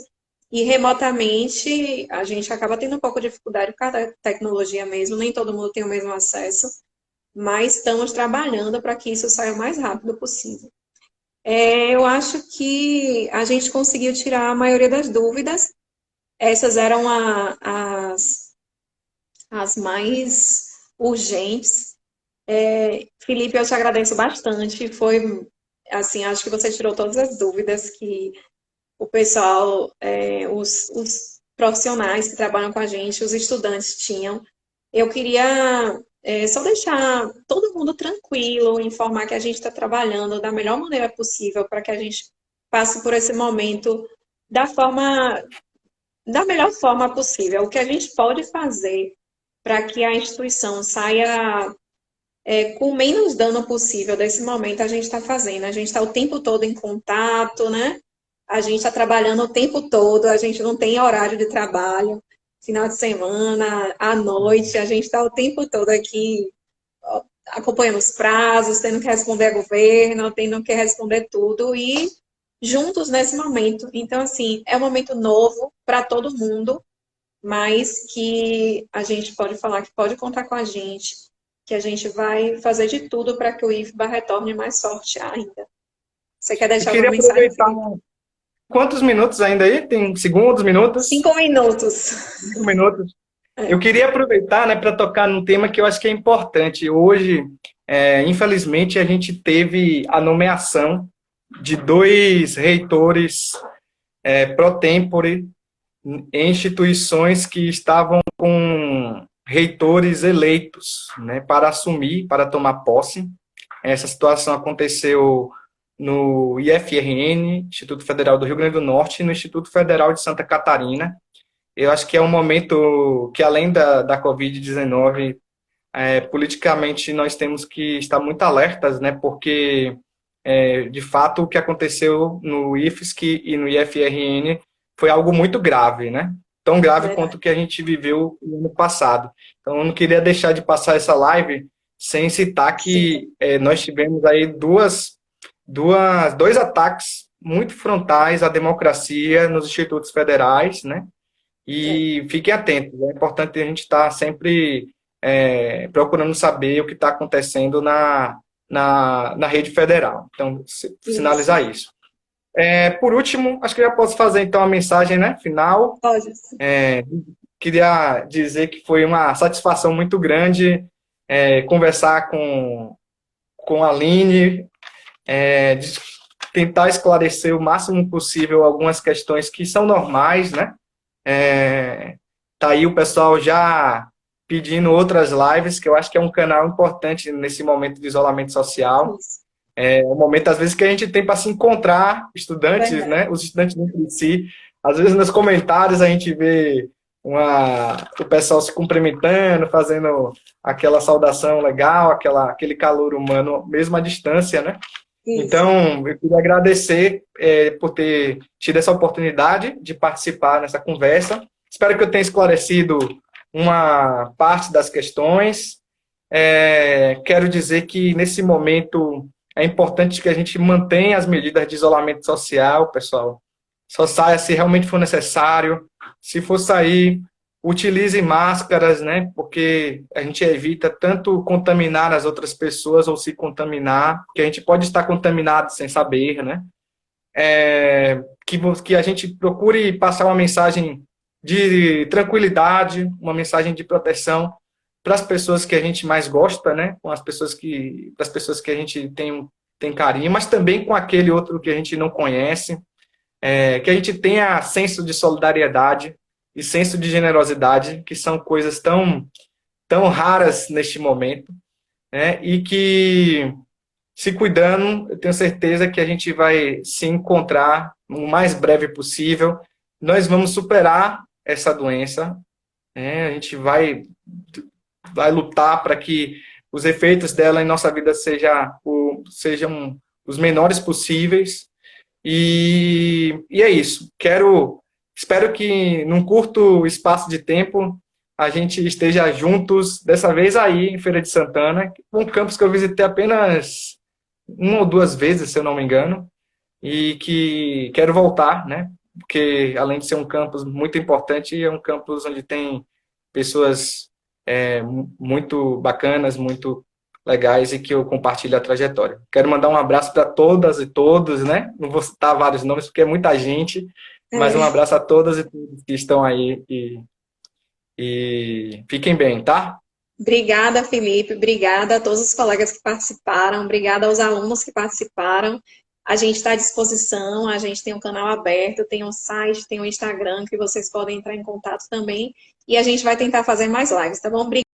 e remotamente a gente acaba tendo um pouco de dificuldade por causa da tecnologia mesmo, nem todo mundo tem o mesmo acesso, mas estamos trabalhando para que isso saia o mais rápido possível. Eu acho que a gente conseguiu tirar a maioria das dúvidas, essas eram as mais urgentes. Felipe, eu te agradeço bastante, foi... Assim, acho que você tirou todas as dúvidas que o pessoal, os profissionais que trabalham com a gente, os estudantes tinham. Eu queria só deixar todo mundo tranquilo, informar que a gente está trabalhando da melhor maneira possível para que a gente passe por esse momento da forma da melhor forma possível. O que a gente pode fazer para que a instituição saia com o menos dano possível desse momento, a gente está fazendo. A gente está o tempo todo em contato, né? A gente está trabalhando o tempo todo, a gente não tem horário de trabalho, final de semana, à noite, a gente está o tempo todo aqui acompanhando os prazos, tendo que responder a governo, tendo que responder tudo e juntos nesse momento. Então, assim, é um momento novo para todo mundo, mas que a gente pode falar que pode contar com a gente, que a gente vai fazer de tudo para que o IFBA retorne mais forte ainda. Você quer Eu deixar queria alguma mensagem, aproveitar. Felipe? Quantos minutos ainda aí? Tem segundos, minutos? 5 minutos. 5 minutos. Eu É, queria aproveitar, né, para tocar num tema que eu acho que é importante. Hoje, infelizmente, a gente teve a nomeação de dois reitores pro tempore em instituições que estavam com reitores eleitos, né, para assumir, para tomar posse. Essa situação aconteceu no IFRN, Instituto Federal do Rio Grande do Norte, e no Instituto Federal de Santa Catarina. Eu acho que é um momento que, além da Covid-19, politicamente nós temos que estar muito alertas, né? Porque, de fato, o que aconteceu no IFSC e no IFRN foi algo muito grave, né? Tão grave quanto verdade. o que a gente viveu no ano passado. Então, eu não queria deixar de passar essa live sem citar Sim, que nós tivemos aí dois ataques muito frontais à democracia nos institutos federais, né? é. E fiquem atentos, é importante a gente estar sempre procurando saber o que está acontecendo na rede federal. Então, Isso. sinalizar isso. Por último, acho que eu já posso fazer então a mensagem, né, final. Pode. Queria dizer que foi uma satisfação muito grande conversar com a Aline, tentar esclarecer o máximo possível algumas questões que são normais, né? Tá aí o pessoal já pedindo outras lives, que eu acho que é um canal importante nesse momento de isolamento social. Isso. É um momento, às vezes, que a gente tem para se encontrar, estudantes, Verdade. né? Os estudantes entre si. Às vezes, nos comentários, a gente vê o pessoal se cumprimentando, fazendo aquela saudação legal, aquele calor humano, mesmo à distância, né? Isso. Então, eu queria agradecer por ter tido essa oportunidade de participar nessa conversa. Espero que eu tenha esclarecido uma parte das questões. Quero dizer que, nesse momento, é importante que a gente mantenha as medidas de isolamento social, pessoal. Só saia se realmente for necessário. Se for sair, utilize máscaras, né? Porque a gente evita tanto contaminar as outras pessoas ou se contaminar, porque a gente pode estar contaminado sem saber, né? Que a gente procure passar uma mensagem de tranquilidade, uma mensagem de proteção para as pessoas que a gente mais gosta, né? Com das pessoas que a gente tem carinho, mas também com aquele outro que a gente não conhece. Que a gente tenha senso de solidariedade e senso de generosidade, que são coisas tão raras neste momento, né? E que, se cuidando, eu tenho certeza que a gente vai se encontrar o mais breve possível. Nós vamos superar essa doença, né? A gente vai lutar para que os efeitos dela em nossa vida sejam os menores possíveis. E é isso. Espero que num curto espaço de tempo a gente esteja juntos, dessa vez aí em Feira de Santana, um campus que eu visitei apenas uma ou duas vezes, se eu não me engano, e que quero voltar, né? Porque além de ser um campus muito importante, é um campus onde tem pessoas muito bacanas, muito legais e que eu compartilho a trajetória. Quero mandar um abraço para todas e todos, né? Não vou citar vários nomes porque é muita gente, mas um É. abraço a todas e todos que estão aí e fiquem bem, tá? Obrigada, Felipe. Obrigada a todos os colegas que participaram. Obrigada aos alunos que participaram. A gente está à disposição. A gente tem um canal aberto, tem um site, tem um Instagram que vocês podem entrar em contato também. E a gente vai tentar fazer mais lives, tá bom?